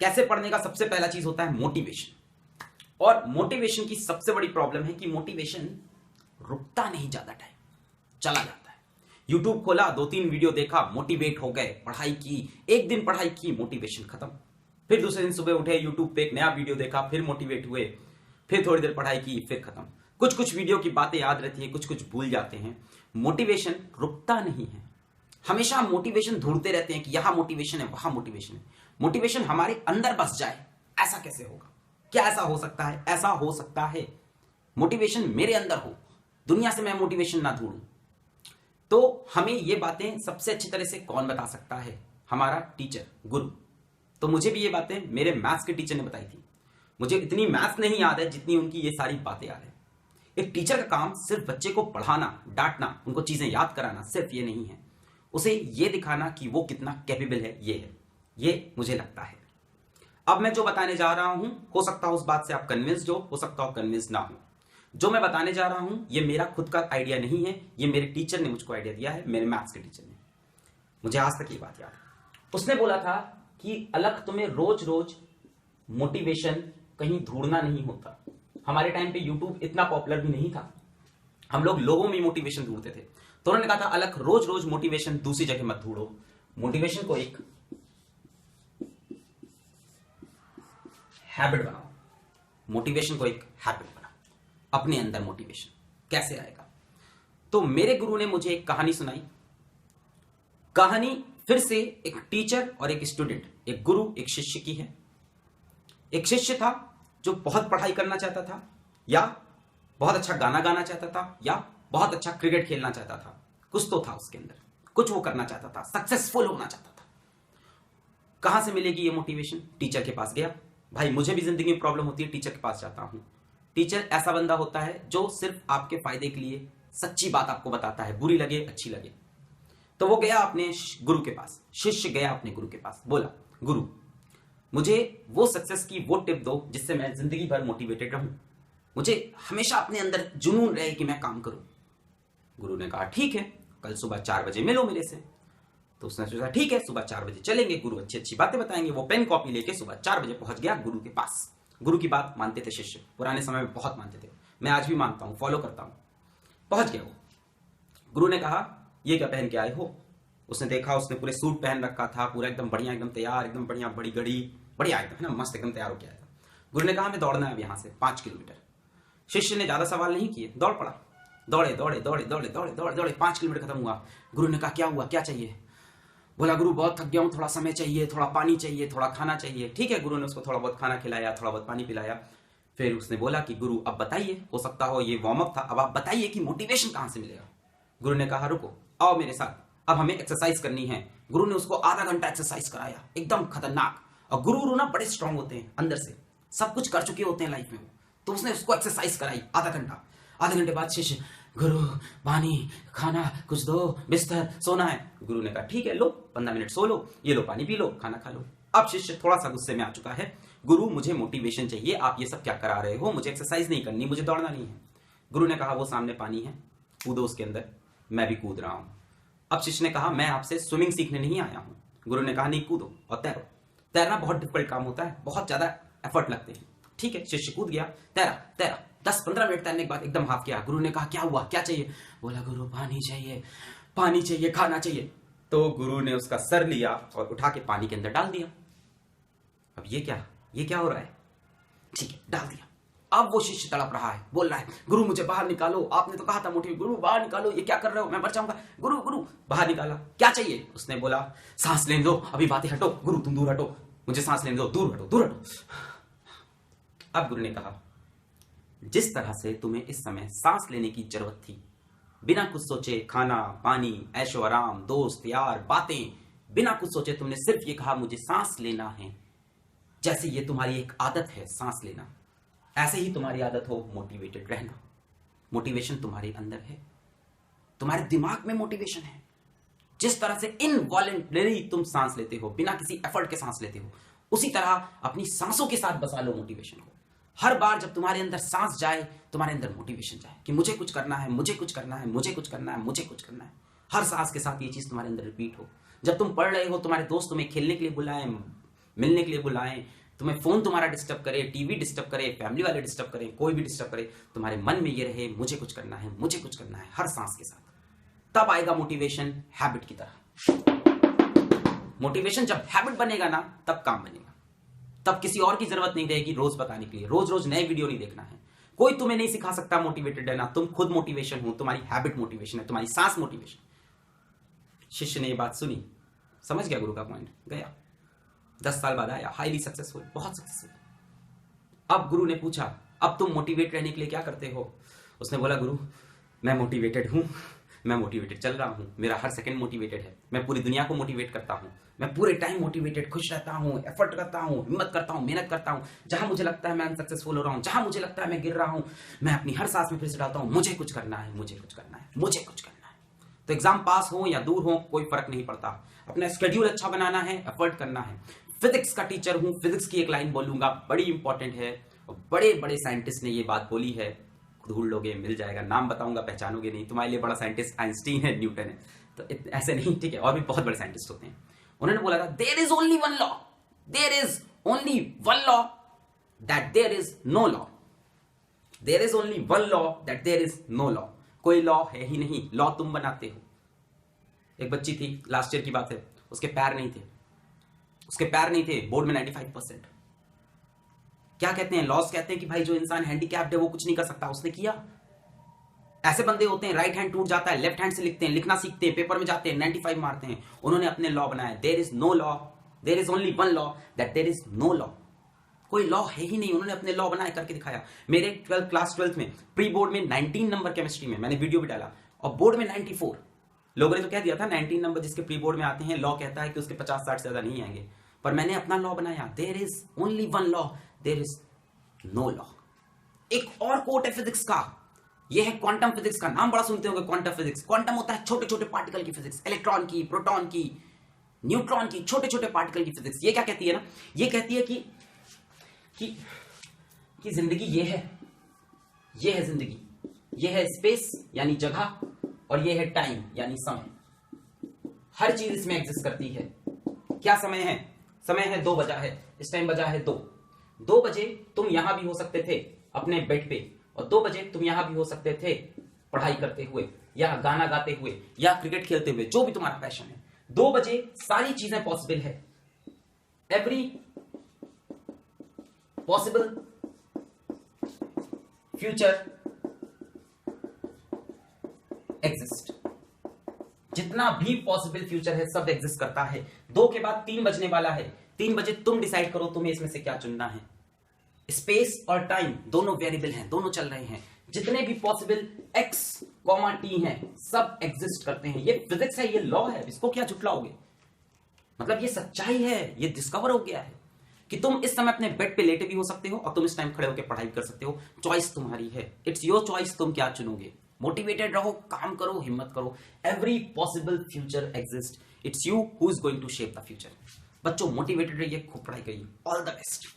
कैसे पढ़ने का सबसे पहला चीज होता है मोटिवेशन। और मोटिवेशन की सबसे बड़ी प्रॉब्लम है कि मोटिवेशन रुकता नहीं, ज्यादा टाइम चला जाता है। यूट्यूब खोला, 2-3 वीडियो देखा, मोटिवेट हो गए, पढ़ाई की, एक दिन पढ़ाई की, मोटिवेशन खत्म। फिर दूसरे दिन सुबह उठे, यूट्यूब पे एक नया वीडियो देखा, फिर मोटिवेट हुए, फिर थोड़ी देर पढ़ाई की, फिर खत्म। कुछ कुछ वीडियो की बातें याद रहती है, कुछ कुछ भूल जाते हैं। मोटिवेशन रुकता नहीं है। हमेशा हम मोटिवेशन ढूंढते रहते हैं कि यहां मोटिवेशन है, वहां मोटिवेशन है। मोटिवेशन हमारे अंदर बस जाए, ऐसा कैसे होगा? क्या ऐसा हो सकता है? ऐसा हो सकता है मोटिवेशन मेरे अंदर हो, दुनिया से मैं मोटिवेशन ना ढूंढूं। तो हमें ये बातें सबसे अच्छी तरह से कौन बता सकता है? हमारा टीचर, गुरु। तो मुझे भी ये बातें मेरे मैथ्स के टीचर ने बताई थी। मुझे इतनी मैथ्स नहीं याद है जितनी उनकी ये सारी बातें याद है। एक टीचर का काम सिर्फ बच्चे को पढ़ाना, डांटना, उनको चीजें याद कराना सिर्फ ये नहीं है, उसे ये दिखाना कि वो कितना कैपेबल है। ये मुझे लगता है। अब मैं जो बताने जा रहा हूं, हो सकता है उस बात से आप कन्विंस्ड हो सकता हो कन्विंस ना हो। जो मैं बताने जा रहा हूं ये मेरा खुद का आइडिया नहीं है, ये मेरे टीचर ने मुझको आइडिया दिया है, मेरे मैथ्स के टीचर ने। मुझे आज तक ये बात याद है। उसने बोला था कि अलग तुम्हें रोज रोज मोटिवेशन कहीं ढूंढना नहीं होता। हमारे टाइम पे यूट्यूब इतना पॉपुलर भी नहीं था, हम लोग लोगों में मोटिवेशन ढूंढते थे। तो उन्होंने कहा था अलग रोज रोज मोटिवेशन दूसरी जगह मत ढूंढो, मोटिवेशन को एक हैबिट बनाओ। मोटिवेशन को एक हैबिट बनाओ। अपने अंदर मोटिवेशन कैसे आएगा? तो मेरे गुरु ने मुझे एक कहानी सुनाई। कहानी फिर से एक टीचर और एक स्टूडेंट, एक गुरु एक शिष्य की है। एक शिष्य था जो बहुत पढ़ाई करना चाहता था, या बहुत अच्छा गाना गाना चाहता था, या बहुत अच्छा क्रिकेट खेलना चाहता था। कुछ तो था उसके अंदर, कुछ वो करना चाहता था, सक्सेसफुल होना चाहता था। कहां से मिलेगी ये मोटिवेशन? टीचर के पास गया। भाई मुझे भी जिंदगी में प्रॉब्लम होती है, टीचर के पास जाता हूं। टीचर ऐसा बंदा होता है जो सिर्फ आपके फायदे के लिए सच्ची बात आपको बताता है, बुरी लगे अच्छी लगे। तो वो गया अपने गुरु के पास, शिष्य गया अपने गुरु के पास, बोला गुरु मुझे वो सक्सेस की वो टिप दो जिससे मैं जिंदगी भर मोटिवेटेड रहूं, मुझे हमेशा अपने अंदर जुनून रहे कि मैं काम करूं। गुरु ने कहा ठीक है, कल सुबह 4 बजे मिलो मेरे से। तो उसने सोचा ठीक है, सुबह 4 बजे चलेंगे, गुरु अच्छी अच्छी बातें बताएंगे। वो पेन कॉपी लेके सुबह 4 बजे पहुंच गया गुरु के पास। गुरु की बात मानते थे शिष्य, पुराने समय में बहुत मानते थे, मैं आज भी मानता हूं, फॉलो करता हूं। पहुंच गया वो। गुरु ने कहा ये क्या पहन के आए हो? उसने देखा, उसने पूरे सूट पहन रखा था, पूरा एकदम बढ़िया, एकदम तैयार, एकदम बढ़िया, बड़ी घड़ी, बढ़िया एकदम है ना, मस्त एकदम तैयार हो गया था। गुरु ने कहा हमें दौड़ना है अब यहां से 5 किलोमीटर। शिष्य ने ज्यादा सवाल नहीं किए, दौड़ पड़ा। दौड़े दौड़े दौड़े दौड़े दौड़े दौड़े दौड़े 5 किलोमीटर खत्म हुआ। गुरु ने कहा क्या हुआ, क्या चाहिए? बोला गुरु बहुत थक गया हूं, थोड़ा समय चाहिए, थोड़ा पानी चाहिए, थोड़ा खाना चाहिए। ठीक है, गुरु ने उसको थोड़ा बहुत खाना खिलाया, थोड़ा बहुत पानी पिलाया। फिर उसने बोला कि गुरु अब बताइए, हो सकता हो ये वार्म अप था, अब आप बताइए कि मोटिवेशन कहां से मिलेगा। गुरु ने कहा रुको, आओ मेरे साथ, अब हमें एक्सरसाइज करनी है। गुरु ने उसको आधा घंटा एक्सरसाइज कराया, एकदम खतरनाक। और गुरु ना बड़े स्ट्रांग होते हैं अंदर से, सब कुछ कर चुके होते हैं लाइफ में। तो उसने उसको एक्सरसाइज कराई आधा घंटा। आधे घंटे बाद शिष्य, गुरु पानी, खाना कुछ दो, बिस्तर, सोना है। गुरु ने कहा ठीक है, लो 15 मिनट सो लो, ये लो पानी पी लो, खाना खा लो। अब शिष्य थोड़ा सा गुस्से में आ चुका है, गुरु मुझे मोटिवेशन चाहिए, आप ये सब क्या करा रहे हो, मुझे एक्सरसाइज नहीं करनी, मुझे दौड़ना नहीं है। गुरु ने कहा वो सामने पानी है, कूदो उसके अंदर। मैं भी कूद रहा हूं। अब शिष्य ने कहा मैं आपसे स्विमिंग सीखने नहीं आया हूं। गुरु ने कहा नहीं, कूदो और तैरो। तैरना बहुत डिफिकल्ट काम होता है, बहुत ज्यादा एफर्ट लगते हैं। ठीक है, शिष्य कूद गया, तैरा तैरा 10-15 मिनट तैरने के बाद एकदम हाफ किया। गुरु ने कहा क्या हुआ, क्या चाहिए? बोला गुरु पानी चाहिए, पानी चाहिए, खाना चाहिए। तो गुरु ने उसका सर लिया और उठा के पानी के अंदर डाल दिया। अब ये क्या हो रहा है? ठीक है, डाल दिया। अब वो शिष्य तड़प रहा है, बोल रहा है गुरु मुझे बाहर निकालो, आपने तो कहा था मोटिवेट, गुरु बाहर निकालो, ये क्या कर रहे हो, मैं मर जाऊंगा। गुरु गुरु बाहर निकाला। क्या चाहिए? उसने बोला सांस लेने दो, अभी बातें हटो, गुरु तुम दूर हटो, मुझे सांस लेने दो, दूर हटो, दूर हटो। अब गुरु ने कहा जिस तरह से तुम्हें इस समय सांस लेने की जरूरत थी, बिना कुछ सोचे, खाना पानी, ऐशो आराम, दोस्त यार, बातें, बिना कुछ सोचे तुमने सिर्फ ये कहा मुझे सांस लेना है, जैसे ये तुम्हारी एक आदत है सांस लेना, ऐसे ही तुम्हारी आदत हो मोटिवेटेड रहना। मोटिवेशन तुम्हारे अंदर है, तुम्हारे दिमाग में मोटिवेशन है। जिस तरह से इनवॉलेंटरी तुम सांस लेते हो, बिना किसी एफर्ट के सांस लेते हो, उसी तरह अपनी सांसों के साथ बसा लो मोटिवेशन को। हर बार जब तुम्हारे अंदर सांस जाए, तुम्हारे अंदर मोटिवेशन जाए कि मुझे कुछ करना है, मुझे कुछ करना है, मुझे कुछ करना है, मुझे कुछ करना है। हर सांस के साथ ये चीज तुम्हारे अंदर रिपीट हो। जब तुम पढ़ रहे हो, तुम्हारे दोस्त तुम्हें खेलने के लिए बुलाएं, मिलने के लिए बुलाएं, तुम्हें फोन तुम्हारा डिस्टर्ब करे, टीवी डिस्टर्ब करे, फैमिली वाले डिस्टर्ब करें, कोई भी डिस्टर्ब करे, तुम्हारे मन में ये रहे मुझे कुछ करना है, मुझे कुछ करना है हर सांस के साथ, तब आएगा मोटिवेशन हैबिट की तरह। मोटिवेशन जब हैबिट बनेगा ना तब काम बनेगा, तब किसी और की जरूरत नहीं रहेगी रोज बताने के लिए, रोज रोज नए वीडियो नहीं देखना है, कोई तुम्हें नहीं सिखा सकता मोटिवेटेड रहना, तुम खुद मोटिवेशन हो, तुम्हारी हैबिट मोटिवेशन है, तुम्हारी सांस मोटिवेशन। शिष्य ने ये बात सुनी, समझ गया गुरु का पॉइंट, गया 10 साल बाद आया, हाईली सक्सेसफुल, बहुत सक्सेसफुल। अब गुरु ने पूछा अब तुम मोटिवेट रहने के लिए क्या करते हो? उसने बोला गुरु मैं मोटिवेटेड हूं, मैं मोटिवेटेड चल रहा हूं, मेरा हर सेकंड मोटिवेटेड है, मैं पूरी दुनिया को मोटिवेट करता हूं, मैं पूरे टाइम मोटिवेटेड, खुश रहता हूं, एफर्ट करता हूं, हिम्मत करता हूं, मेहनत करता हूं, जहां मुझे लगता है मैं अनसक्सेसफुल हो रहा हूं, जहां मुझे लगता है मैं गिर रहा हूं, मैं अपनी हर सांस में फिर से डालता हूं मुझे कुछ करना है, मुझे कुछ करना है, मुझे कुछ करना है। तो एग्जाम पास हो या दूर हो कोई फर्क नहीं पड़ता, अपना स्केड्यूल अच्छा बनाना है, एफर्ट करना है। फिजिक्स का टीचर हूं, फिजिक्स की एक लाइन बोलूंगा, बड़ी इंपॉर्टेंट है, बड़े बड़े साइंटिस्ट ने ये बात बोली है, ढूंढ लोगे मिल जाएगा, नाम बताऊंगा पहचानोगे नहीं, तुम्हारे लिए बड़ा साइंटिस्ट आइंस्टीन है, न्यूटन है, तो ऐसे नहीं, ठीक है, और भी बहुत बड़े साइंटिस्ट होते हैं। उन्होंने बोला था there is only one law, there is only one law that there is no law, there is only one law that there is no law. कोई लॉ है ही नहीं, लॉ तुम बनाते हो। एक बच्ची थी, लास्ट ईयर की बात है, उसके पैर नहीं थे, उसके पैर नहीं थे, बोर्ड में 95%। क्या कहते हैं, लॉस कहते हैं कि भाई जो इंसान हैंडीकैप्ड है वो कुछ नहीं कर सकता, उसने किया। ऐसे बंदे होते हैं राइट हैंड टूट जाता है, लेफ्ट हैंड से लिखते हैं, लिखना सीखते हैं, पेपर में जाते हैं 95 मारते हैं। उन्होंने अपने लॉ बनाया, there is no law, there is only one law that there is no law. कोई लॉ है ही नहीं, उन्होंने अपने लॉ बनाए करके दिखाया। मेरे क्लास 12th में प्री बोर्ड में 19 नंबर केमिस्ट्री में, मैंने वीडियो भी डाला, और बोर्ड में 94। लोगों ने तो कह दिया था 19 नंबर जिसके प्री बोर्ड में आते हैं, लॉ कहता है कि उसके 50-60 से ज्यादा नहीं आएंगे, पर मैंने अपना लॉ बनाया, there is only one law, there is no law. एक और कोट है फिजिक्स का, यह है क्वांटम फिजिक्स का, नाम बड़ा सुनते होंगे क्वांटम फिजिक्स। क्वांटम होता है छोटे छोटे पार्टिकल की फिजिक्स, इलेक्ट्रॉन की, प्रोटॉन की, न्यूट्रॉन की, छोटे छोटे पार्टिकल की फिजिक्स। ये क्या कहती है ना, ये कहती है कि जिंदगी ये है जिंदगी, ये है स्पेस यानी जगह, और ये है टाइम यानी समय। हर चीज इसमें एग्जिस्ट करती है। क्या समय है? समय है 2 बजा है, इस टाइम बजा है 2 बजे तुम यहां भी हो सकते थे अपने बेड पे, और 2 बजे तुम यहां भी हो सकते थे पढ़ाई करते हुए, या गाना गाते हुए, या क्रिकेट खेलते हुए, जो भी तुम्हारा पैशन है। 2 बजे सारी चीजें पॉसिबल है, एवरी पॉसिबल फ्यूचर एग्जिस्ट। जितना भी पॉसिबल फ्यूचर है सब एग्जिस्ट करता है। 2 के बाद 3 बजने वाला है, 3 बजे तुम डिसाइड करो तुम्हें इसमें से क्या चुनना है। स्पेस और टाइम दोनों वेरिएबल हैं, दोनों चल रहे हैं। जितने भी पॉसिबल x, t हैं सब एग्जिस्ट करते हैं। ये फिजिक्स है, ये लॉ है, इसको क्या झुटलाओगे? मतलब ये सच्चाई है, ये डिस्कवर हो गया है कि तुम इस समय अपने बेड पे लेटे भी हो सकते हो और तुम इस टाइम खड़े होकर पढ़ाई कर सकते हो। चॉइस तुम्हारी है, इट्स योर चॉइस, तुम क्या चुनोगे। मोटिवेटेड रहो, काम करो, हिम्मत करो। Every possible future exist, it's you who is going to shape the future. बच्चों मोटिवेटेड रहिए, खूब पढ़ाई करिए। All the best.